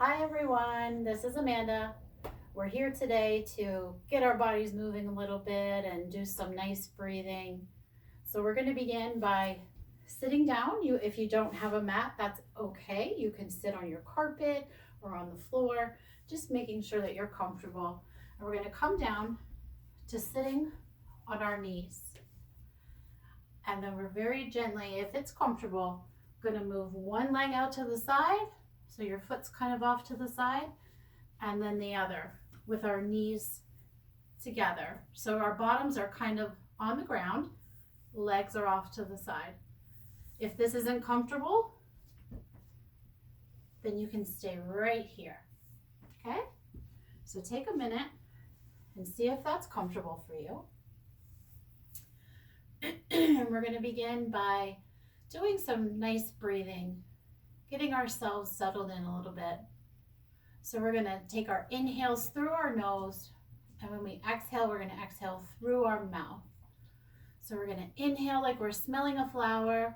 Hi everyone, this is Amanda. We're here today to get our bodies moving a little bit and do some nice breathing. So we're going to begin by sitting down. If you don't have a mat, that's okay. You can sit on your carpet or on the floor, just making sure that you're comfortable. And we're going to come down to sitting on our knees. And then we're very gently, if it's comfortable, going to move one leg out to the side. So your foot's kind of off to the side, and then the other with our knees together. So our bottoms are kind of on the ground, legs are off to the side. If this isn't comfortable, then you can stay right here. Okay? So take a minute and see if that's comfortable for you. And we're going to begin by doing some nice breathing, getting ourselves settled in a little bit. So we're going to take our inhales through our nose, and when we exhale, we're going to exhale through our mouth. So we're going to inhale like we're smelling a flower,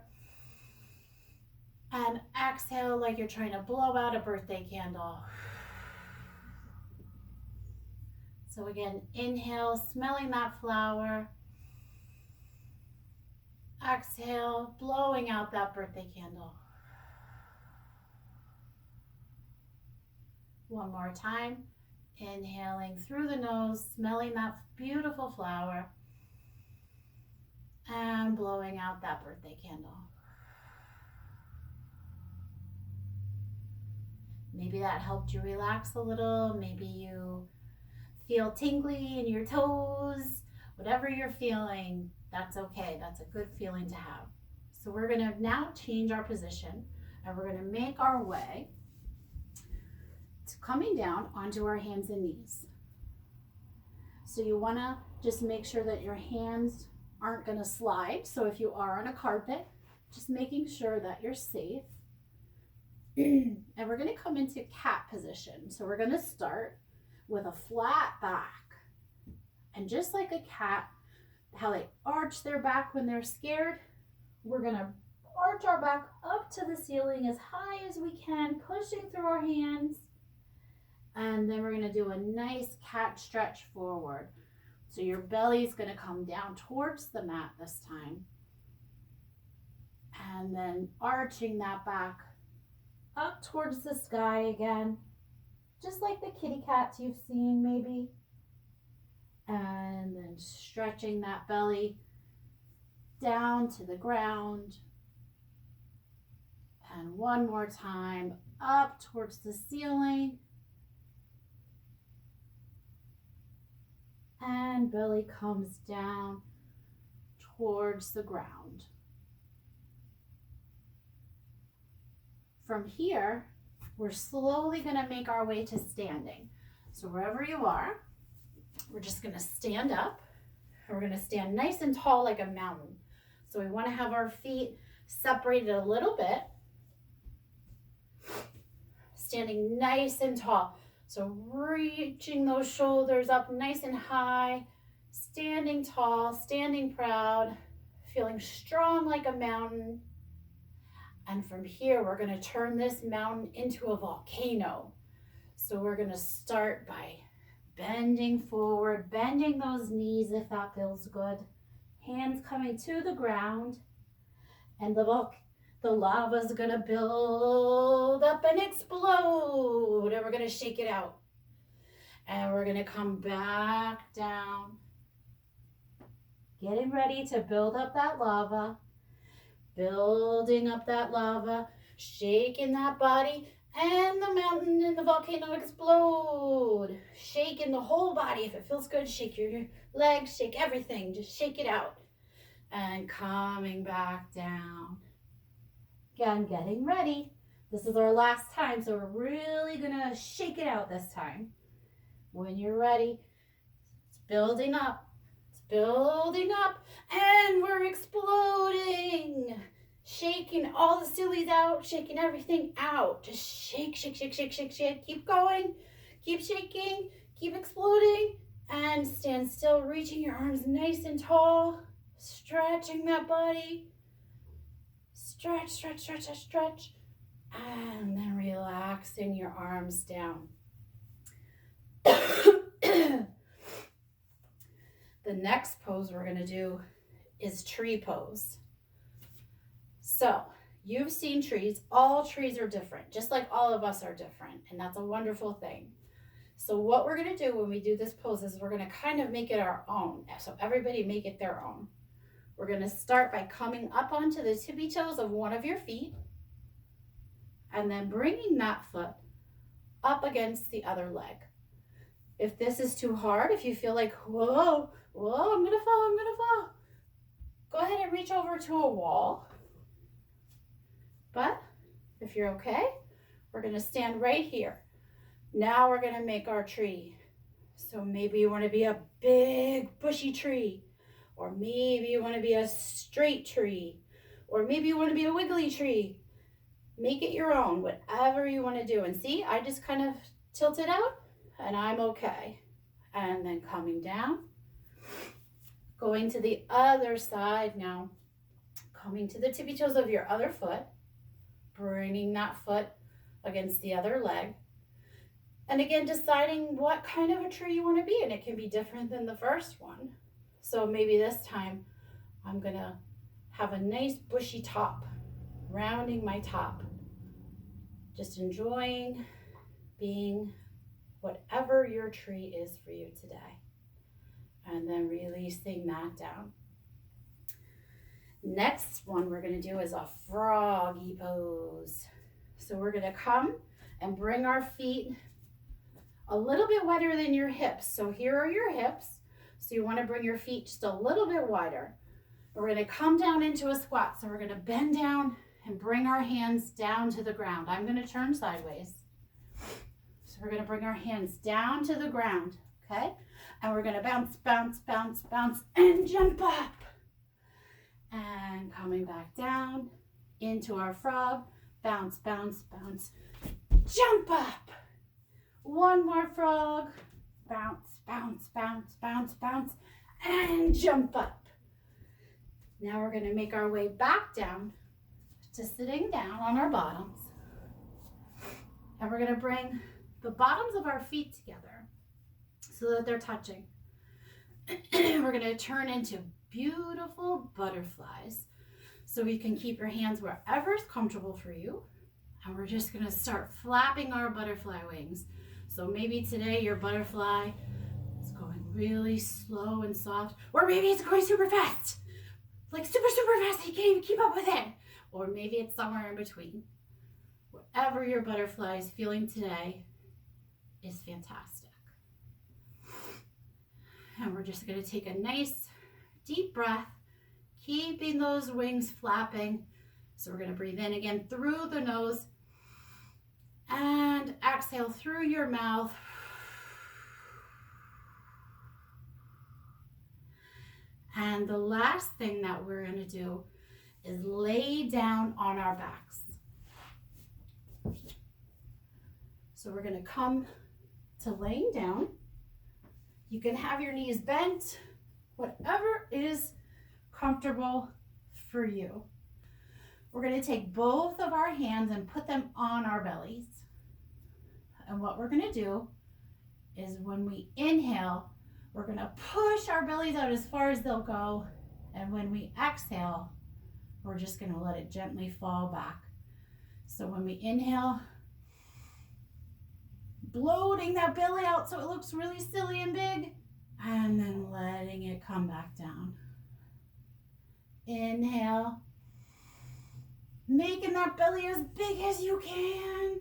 and exhale like you're trying to blow out a birthday candle. So again, inhale, smelling that flower. Exhale, blowing out that birthday candle. One more time. Inhaling through the nose, smelling that beautiful flower, and blowing out that birthday candle. Maybe that helped you relax a little. Maybe you feel tingly in your toes. Whatever you're feeling, that's okay. That's a good feeling to have. So we're going to now change our position, and we're going to make our way to coming down onto our hands and knees. So you want to just make sure that your hands aren't going to slide. So if you are on a carpet, just making sure that you're safe. And we're going to come into cat position. So we're going to start with a flat back. And just like a cat, how they arch their back when they're scared, we're going to arch our back up to the ceiling as high as we can, pushing through our hands. And then we're going to do a nice cat stretch forward. So your belly is going to come down towards the mat this time. And then arching that back up towards the sky again, just like the kitty cats you've seen maybe. And then stretching that belly down to the ground. And one more time, up towards the ceiling. And belly comes down towards the ground. From here, we're slowly going to make our way to standing. So wherever you are, we're just going to stand up. And we're going to stand nice and tall like a mountain. So we want to have our feet separated a little bit. Standing nice and tall. So reaching those shoulders up nice and high, standing tall, standing proud, feeling strong like a mountain. And from here, we're going to turn this mountain into a volcano. So we're going to start by bending forward, bending those knees if that feels good. Hands coming to the ground. And the lava is going to build up and explode. And we're going to shake it out. And we're going to come back down. Getting ready to build up that lava. Building up that lava. Shaking that body. And the mountain and the volcano explode. Shaking the whole body. If it feels good, shake your legs, shake everything. Just shake it out. And coming back down. Again, getting ready. This is our last time, so we're really gonna shake it out this time. When you're ready, it's building up. It's building up. And we're exploding. Shaking all the sillies out, shaking everything out. Just shake, shake, shake, shake, shake, shake. Keep going. Keep shaking. Keep exploding. And stand still, reaching your arms nice and tall. Stretching that body. Stretch, stretch, stretch, stretch. And then relax relaxing your arms down. The next pose we're going to do is tree pose. So you've seen trees. All trees are different, just like all of us are different. And that's a wonderful thing. So what we're going to do when we do this pose is we're going to kind of make it our own. So everybody make it their own. We're going to start by coming up onto the tippy toes of one of your feet and then bringing that foot up against the other leg. If this is too hard, if you feel like, whoa, I'm gonna fall, go ahead and reach over to a wall. But if you're okay, we're gonna stand right here. Now we're gonna make our tree. So maybe you wanna be a big bushy tree, or maybe you wanna be a straight tree, or maybe you wanna be a wiggly tree. Make it your own, whatever you wanna do. And see, I just kind of tilted out and I'm okay. And then coming down, going to the other side now, coming to the tippy toes of your other foot, bringing that foot against the other leg. And again, deciding what kind of a tree you want to be, and it can be different than the first one. So maybe this time I'm gonna have a nice bushy top, rounding my top, just enjoying being whatever your tree is for you today. And then releasing that down. Next one we're going to do is a froggy pose. So we're going to come and bring our feet a little bit wider than your hips. So here are your hips. So you want to bring your feet just a little bit wider. We're going to come down into a squat. So we're going to bend down and bring our hands down to the ground. I'm going to turn sideways. So we're going to bring our hands down to the ground, okay? And we're going to bounce, bounce, bounce, bounce, and jump up. And coming back down into our frog. Bounce, bounce, bounce, jump up. One more frog. Bounce, bounce, bounce, bounce, bounce, and jump up. Now we're going to make our way back down to sitting down on our bottoms. And we're going to bring the bottoms of our feet together so that they're touching. We're going to turn into beautiful butterflies. So you can keep your hands wherever is comfortable for you. And we're just going to start flapping our butterfly wings. So maybe today your butterfly is going really slow and soft, or maybe it's going super fast, like super, super fast, you can't even keep up with it. Or maybe it's somewhere in between. Whatever your butterfly is feeling today is fantastic. And we're just going to take a nice deep breath, keeping those wings flapping. So we're going to breathe in again through the nose and exhale through your mouth. And the last thing that we're going to do is lay down on our backs. So we're going to come to laying down. You can have your knees bent, whatever is comfortable for you. We're going to take both of our hands and put them on our bellies. And what we're going to do is when we inhale, we're going to push our bellies out as far as they'll go. And when we exhale, we're just going to let it gently fall back. So when we inhale, bloating that belly out so it looks really silly and big, and then letting it come back down. Inhale, making that belly as big as you can,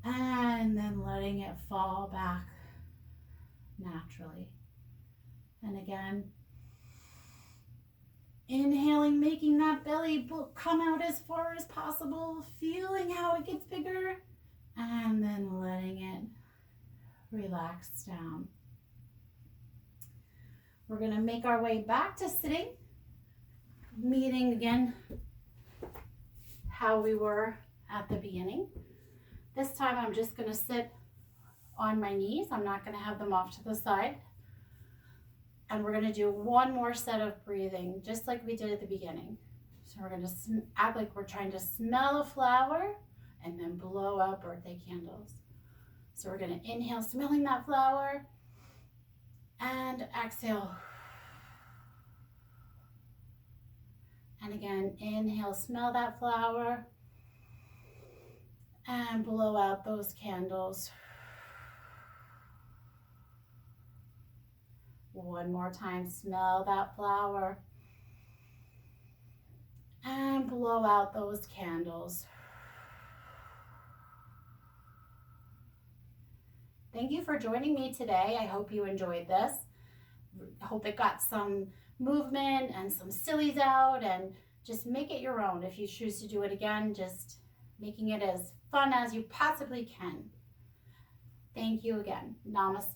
and then letting it fall back naturally. And again, inhaling, making that belly come out as far as possible, feeling how it gets bigger, and then letting it relax down. We're going to make our way back to sitting, meeting again how we were at the beginning. This time I'm just going to sit on my knees. I'm not going to have them off to the side. And we're going to do one more set of breathing, just like we did at the beginning. So we're going to act like we're trying to smell a flower and then blow out birthday candles. So we're going to inhale, smelling that flower, and exhale. And again, inhale, smell that flower, and blow out those candles. One more time, smell that flower, and blow out those candles. Thank you for joining me today. I hope you enjoyed this. I hope it got some movement and some sillies out, and just make it your own. If you choose to do it again, just making it as fun as you possibly can. Thank you again. Namaste.